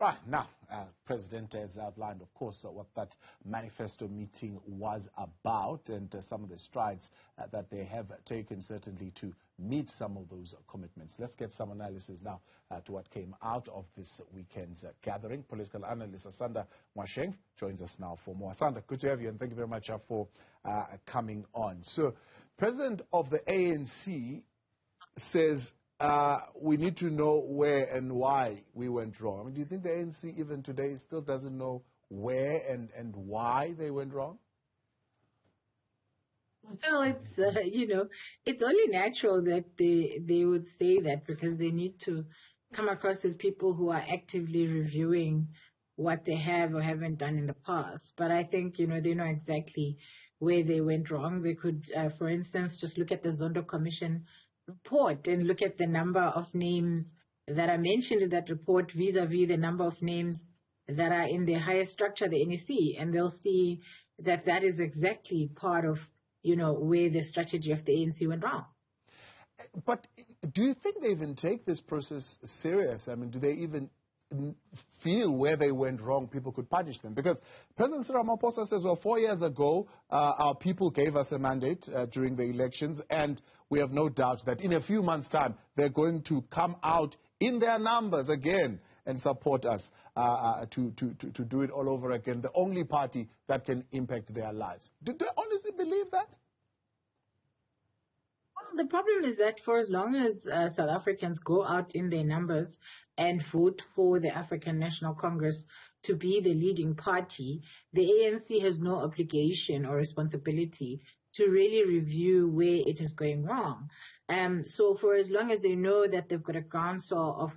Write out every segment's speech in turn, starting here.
Right, now, President has outlined, of course, what that manifesto meeting was about and some of the strides that they have taken, certainly, to meet some of those commitments. Let's get some analysis now to what came out of this weekend's gathering. Political analyst Asanda Ngoasheng joins us now for more. Asanda, good to have you, and thank you very much for coming on. So, President of the ANC says we need to know where and why we went wrong. I mean, do you think the ANC even today still doesn't know where and why they went wrong? Well, it's, it's only natural that they would say that, because they need to come across as people who are actively reviewing what they have or haven't done in the past. But I think, they know exactly where they went wrong. They could, for instance, just look at the Zondo Commission report and look at the number of names that are mentioned in that report vis-a-vis the number of names that are in the higher structure, the NEC, and they'll see that that is exactly part of, where the strategy of the ANC went wrong. But do you think they even take this process serious? I mean, do they even feel where they went wrong, people could punish them? Because President Cyril Ramaphosa says, well, 4 years ago, our people gave us a mandate during the elections, and we have no doubt that in a few months' time, they're going to come out in their numbers again and support us to do it all over again, the only party that can impact their lives. Do they honestly believe that? Well, the problem is that for as long as South Africans go out in their numbers and vote for the African National Congress to be the leading party, the ANC has no obligation or responsibility to really review where it is going wrong. So for as long as they know that they've got a groundswell of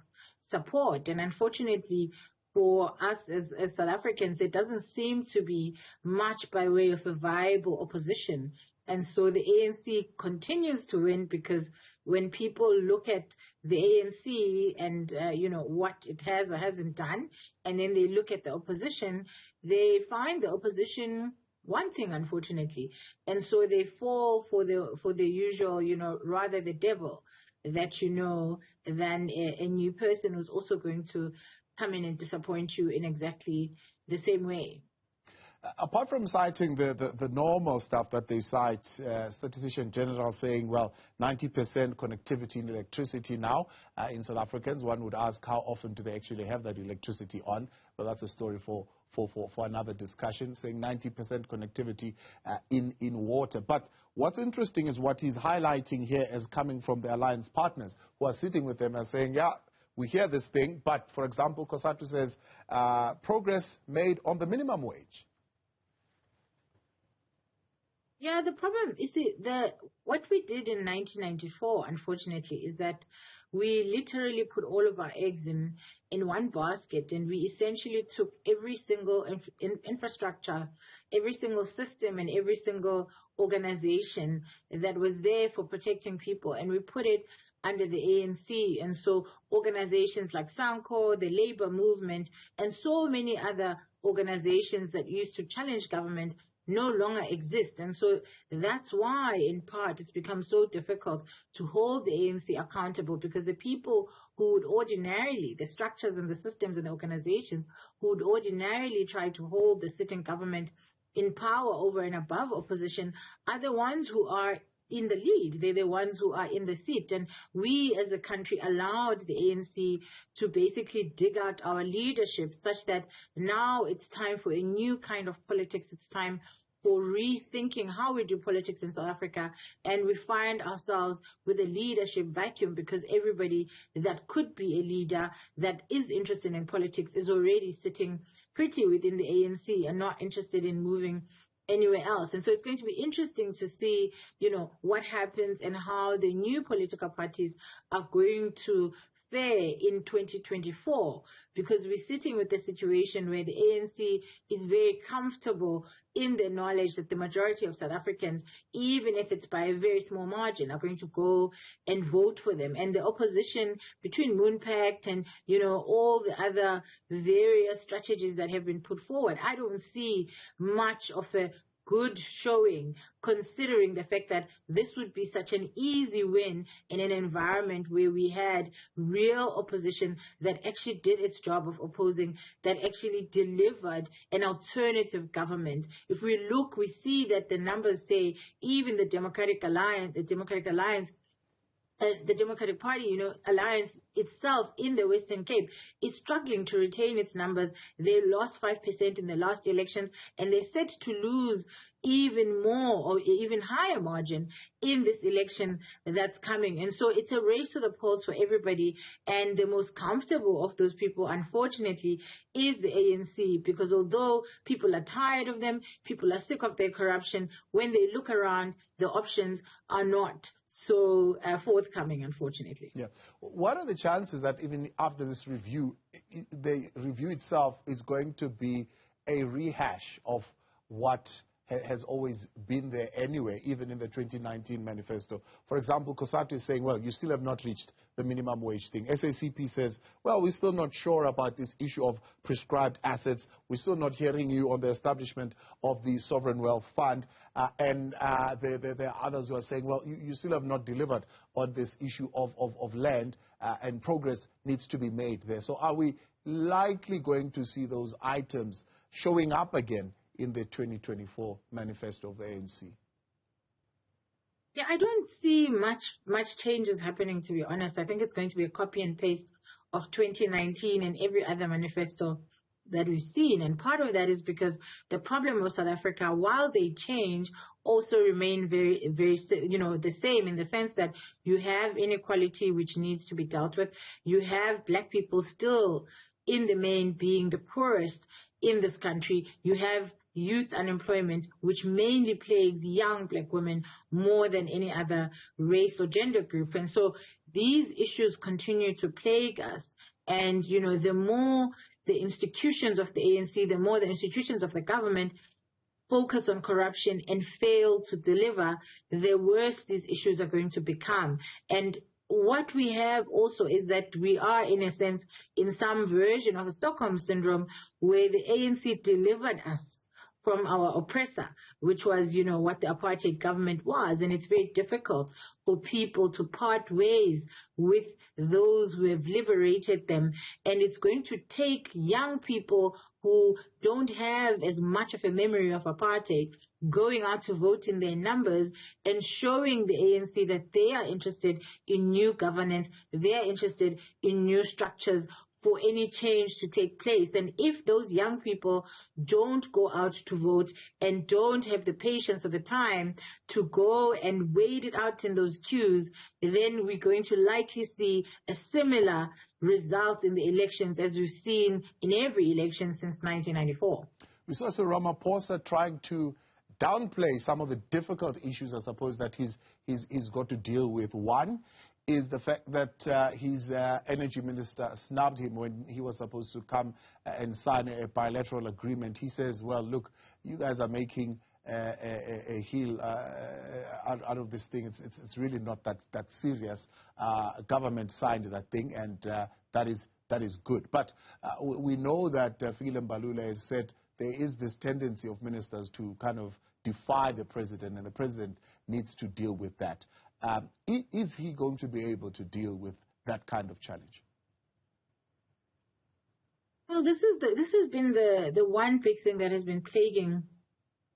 support, and unfortunately for us as South Africans, there doesn't seem to be much by way of a viable opposition. And so the ANC continues to win, because when people look at the ANC and, what it has or hasn't done, and then they look at the opposition, they find the opposition wanting, unfortunately. And so they fall for the usual, rather the devil that than a new person who's also going to come in and disappoint you in exactly the same way. Apart from citing the normal stuff that they cite, Statistician General saying, well, 90% connectivity in electricity now in South Africans, one would ask how often do they actually have that electricity on? But that's a story for another discussion, saying 90% connectivity in water. But what's interesting is what he's highlighting here as coming from the alliance partners who are sitting with them and saying, yeah, we hear this thing, but, for example, Kosatu says progress made on the minimum wage. Yeah, the problem, you see, what we did in 1994, unfortunately, is that we literally put all of our eggs in one basket, and we essentially took every single infrastructure, every single system, and every single organization that was there for protecting people, and we put it under the ANC. And so organizations like SANCO, the labor movement, and so many other organizations that used to challenge government no longer exist. And so that's why, in part, it's become so difficult to hold the ANC accountable, because the people who would ordinarily, the structures and the systems and the organizations who would ordinarily try to hold the sitting government in power over and above opposition are the ones who are in the lead. They're the ones who are in the seat. And we as a country allowed the ANC to basically dig out our leadership, such that now it's time for a new kind of politics. It's time for rethinking how we do politics in South Africa. And we find ourselves with a leadership vacuum, because everybody that could be a leader that is interested in politics is already sitting pretty within the ANC and not interested in moving anywhere else. And so it's going to be interesting to see, what happens and how the new political parties are going to fare in 2024, because we're sitting with a situation where the ANC is very comfortable in the knowledge that the majority of South Africans, even if it's by a very small margin, are going to go and vote for them. And the opposition between Moon Pact and, all the other various strategies that have been put forward, I don't see much of a good showing, considering the fact that this would be such an easy win in an environment where we had real opposition that actually did its job of opposing, that actually delivered an alternative government. If we look, we see that the numbers say even the Democratic Party, alliance itself in the Western Cape is struggling to retain its numbers. They lost 5% in the last elections, and they're set to lose even more or even higher margin in this election that's coming. And so it's a race to the polls for everybody. And the most comfortable of those people, unfortunately, is the ANC, because although people are tired of them, people are sick of their corruption, when they look around, the options are not so forthcoming, unfortunately. Yeah. What are the chances that even after this review, the review itself is going to be a rehash of what has always been there anyway, even in the 2019 manifesto? For example, COSATU is saying, well, you still have not reached the minimum wage thing. SACP says, well, we're still not sure about this issue of prescribed assets. We're still not hearing you on the establishment of the Sovereign Wealth Fund. And there are others who are saying, well, you still have not delivered on this issue of land, and progress needs to be made there. So are we likely going to see those items showing up again in the 2024 manifesto of the ANC? Yeah, I don't see much changes happening, to be honest. I think it's going to be a copy and paste of 2019 and every other manifesto that we've seen. And part of that is because the problem with South Africa, while they change, also remain very, very, the same, in the sense that you have inequality which needs to be dealt with. You have black people still in the main being the poorest in this country. You have youth unemployment, which mainly plagues young black women more than any other race or gender group. And so these issues continue to plague us. And, the more the institutions of the ANC, the more the institutions of the government focus on corruption and fail to deliver, the worse these issues are going to become. And what we have also is that we are, in a sense, in some version of a Stockholm syndrome, where the ANC delivered us from our oppressor, which was, what the apartheid government was. And it's very difficult for people to part ways with those who have liberated them. And it's going to take young people who don't have as much of a memory of apartheid going out to vote in their numbers and showing the ANC that they are interested in new governance, they are interested in new structures for any change to take place. And if those young people don't go out to vote and don't have the patience or the time to go and wait it out in those queues, then we're going to likely see a similar result in the elections as we've seen in every election since 1994. We saw Cyril Ramaphosa trying to downplay some of the difficult issues, I suppose, that he's got to deal with. One is the fact that his energy minister snubbed him when he was supposed to come and sign a bilateral agreement. He says, well, look, you guys are making a heel out of this thing. It's really not that serious. Government signed that thing, and that is good. But we know that Fikile Mbalula has said there is this tendency of ministers to kind of defy the president, and the president needs to deal with that. Is he going to be able to deal with that kind of challenge? Well, this has been the one big thing that has been plaguing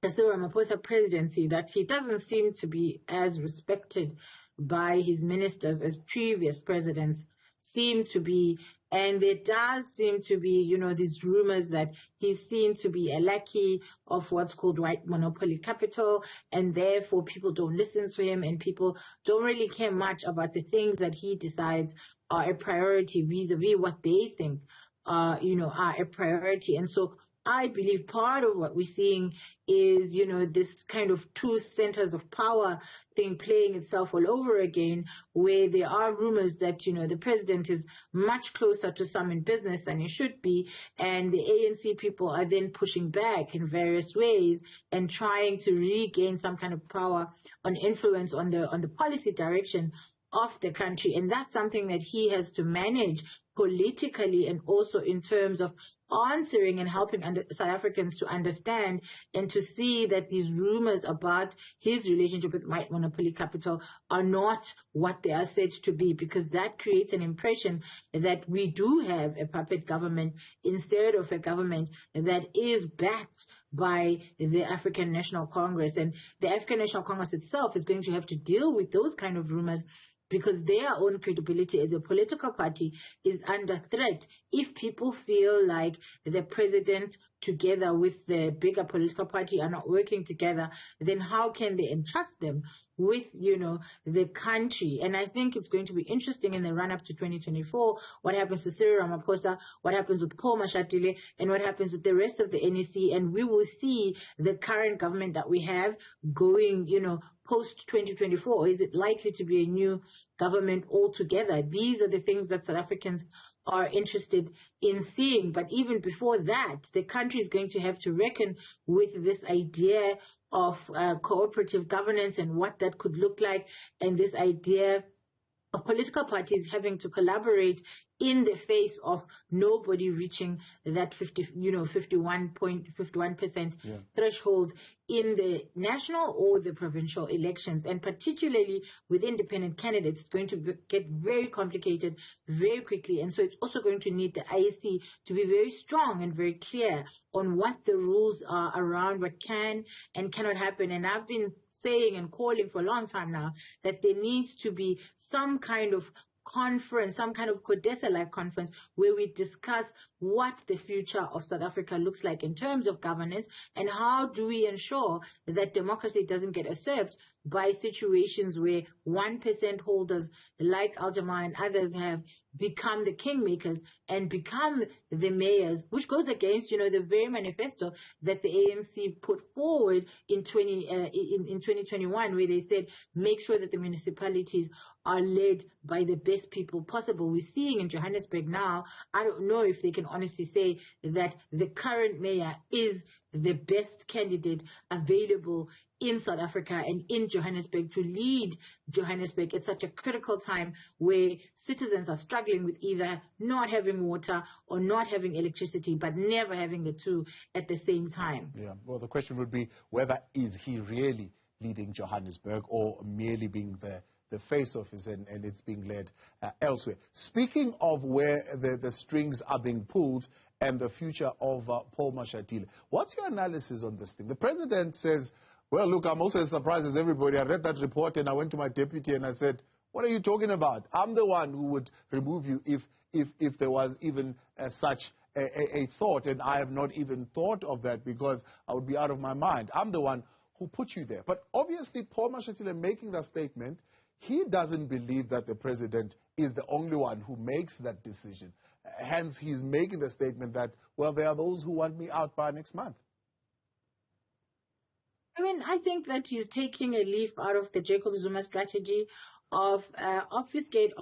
the Cyril Ramaphosa presidency, that he doesn't seem to be as respected by his ministers as previous presidents seem to be. And there does seem to be, these rumors that he's seen to be a lackey of what's called white monopoly capital, and therefore people don't listen to him and people don't really care much about the things that he decides are a priority vis-a-vis what they think are a priority. And so I believe part of what we're seeing is, this kind of two centers of power thing playing itself all over again, where there are rumors that, the president is much closer to some in business than he should be, and the ANC people are then pushing back in various ways and trying to regain some kind of power on influence on the policy direction of the country. And that's something that he has to manage politically and also in terms of answering and helping South Africans to understand and to see that these rumors about his relationship with White Monopoly Capital are not what they are said to be, because that creates an impression that we do have a puppet government instead of a government that is backed by the African National Congress. And the African National Congress itself is going to have to deal with those kind of rumors, because their own credibility as a political party is under threat if people feel like the president together with the bigger political party are not working together. Then how can they entrust them with, the country? And I think it's going to be interesting in the run-up to 2024, what happens to Cyril Ramaphosa, what happens with Paul Mashatile, and what happens with the rest of the NEC. And we will see the current government that we have going, post-2024, or is it likely to be a new government altogether? These are the things that South Africans are interested in seeing. But even before that, the country is going to have to reckon with this idea of cooperative governance and what that could look like, and this idea of political parties having to collaborate in the face of nobody reaching that 51% threshold in the national or the provincial elections. And particularly with independent candidates, it's going to get very complicated very quickly. And so it's also going to need the IEC to be very strong and very clear on what the rules are around what can and cannot happen. And I've been saying and calling for a long time now that there needs to be some kind of conference, some kind of CODESA-like conference where we discuss what the future of South Africa looks like in terms of governance, and how do we ensure that democracy doesn't get usurped by situations where 1% holders like Alderman and others have become the kingmakers and become the mayors, which goes against, the very manifesto that the ANC put forward in 2021, where they said, make sure that the municipalities are led by the best people possible. We're seeing in Johannesburg now, I don't know if they can honestly say that the current mayor is the best candidate available in South Africa and in Johannesburg to lead Johannesburg at such a critical time where citizens are struggling with either not having water or not having electricity, but never having the two at the same time. Yeah, well, the question would be whether is he really leading Johannesburg or merely being the face office and it's being led elsewhere. Speaking of where the strings are being pulled and the future of Paul Mashatile, what's your analysis on this thing? The president says, well, look, I'm also as surprised as everybody. I read that report and I went to my deputy and I said, what are you talking about? I'm the one who would remove you if there was even such a thought, and I have not even thought of that because I would be out of my mind. I'm the one who put you there. But obviously, Paul Mashatile making that statement, he doesn't believe that the president is the only one who makes that decision. Hence, he's making the statement that, well, there are those who want me out by next month. I mean, I think that he's taking a leaf out of the Jacob Zuma strategy of obfuscate,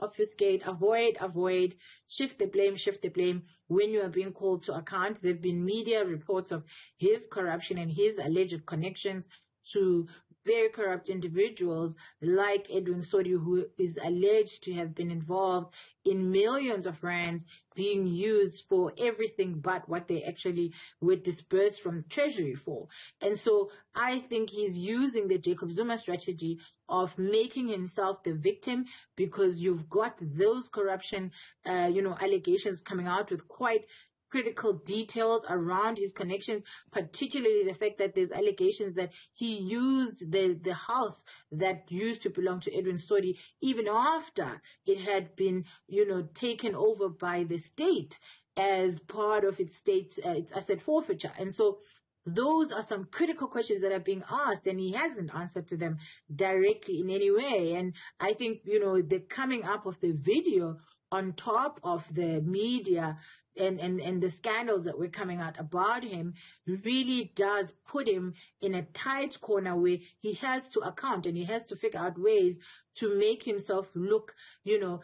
avoid, shift the blame when you are being called to account. There have been media reports of his corruption and his alleged connections to very corrupt individuals like Edwin Sodi, who is alleged to have been involved in millions of rands being used for everything but what they actually were disbursed from the treasury for. And so I think he's using the Jacob Zuma strategy of making himself the victim, because you've got those corruption, allegations coming out with quite critical details around his connections, particularly the fact that there's allegations that he used the house that used to belong to Edwin Sodi even after it had been, taken over by the state as part of its asset forfeiture. And so those are some critical questions that are being asked, and he hasn't answered to them directly in any way. And I think, the coming up of the video on top of the media and the scandals that were coming out about him really does put him in a tight corner where he has to account and he has to figure out ways to make himself look,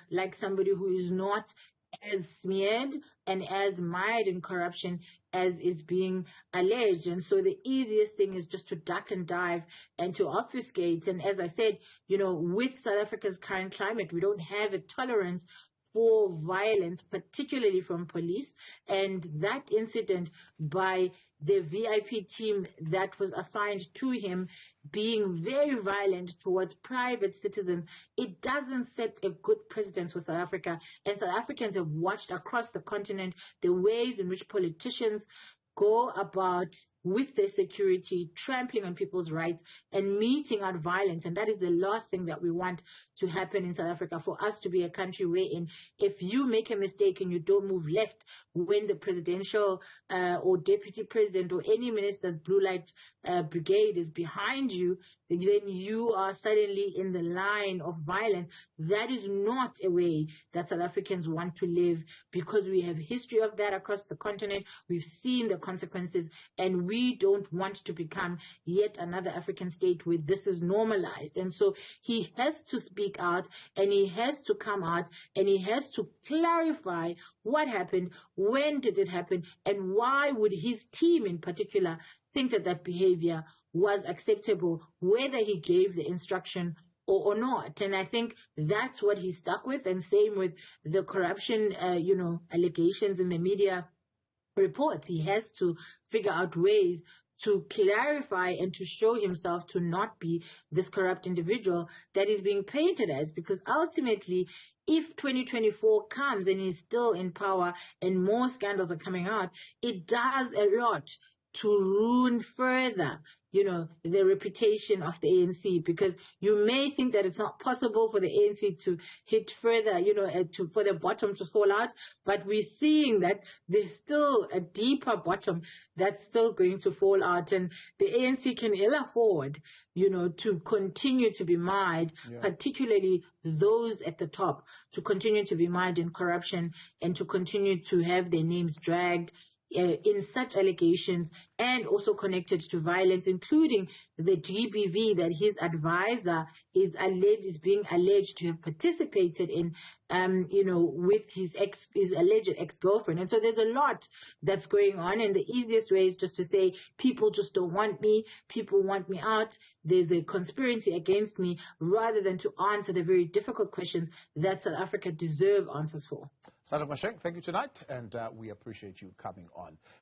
like somebody who is not as smeared and as mired in corruption as is being alleged. And so the easiest thing is just to duck and dive and to obfuscate. And as I said, with South Africa's current climate, we don't have a tolerance for violence, particularly from police, and that incident by the VIP team that was assigned to him being very violent towards private citizens, it doesn't set a good precedent for South Africa. And South Africans have watched across the continent the ways in which politicians go about with their security, trampling on people's rights and meting out violence. And that is the last thing that we want to happen in South Africa, for us to be a country wherein if you make a mistake and you don't move left when the presidential or deputy president or any minister's blue light brigade is behind you, then you are suddenly in the line of violence. That is not a way that South Africans want to live, because we have history of that across the continent. We've seen the consequences, and we don't want to become yet another African state where this is normalized. And so he has to speak out, and he has to come out, and he has to clarify what happened, when did it happen, and why would his team in particular think that that behavior was acceptable, whether he gave the instruction or not. And I think that's what he's stuck with. And same with the corruption, allegations in the media reports. He has to figure out ways to clarify and to show himself to not be this corrupt individual that is being painted as, because ultimately, if 2024 comes and he's still in power and more scandals are coming out, it does a lot to ruin further, the reputation of the ANC, because you may think that it's not possible for the ANC to hit further, for the bottom to fall out, but we're seeing that there's still a deeper bottom that's still going to fall out, and the ANC can ill afford, to continue to be mired, particularly those at the top, to continue to be mired in corruption and to continue to have their names dragged in such allegations, and also connected to violence, including the GBV that his advisor is being alleged to have participated in, with his alleged ex-girlfriend. And so there's a lot that's going on, and the easiest way is just to say, people just don't want me, people want me out, there's a conspiracy against me, rather than to answer the very difficult questions that South Africa deserve answers for. Asanda Ngoasheng, thank you tonight, and we appreciate you coming on.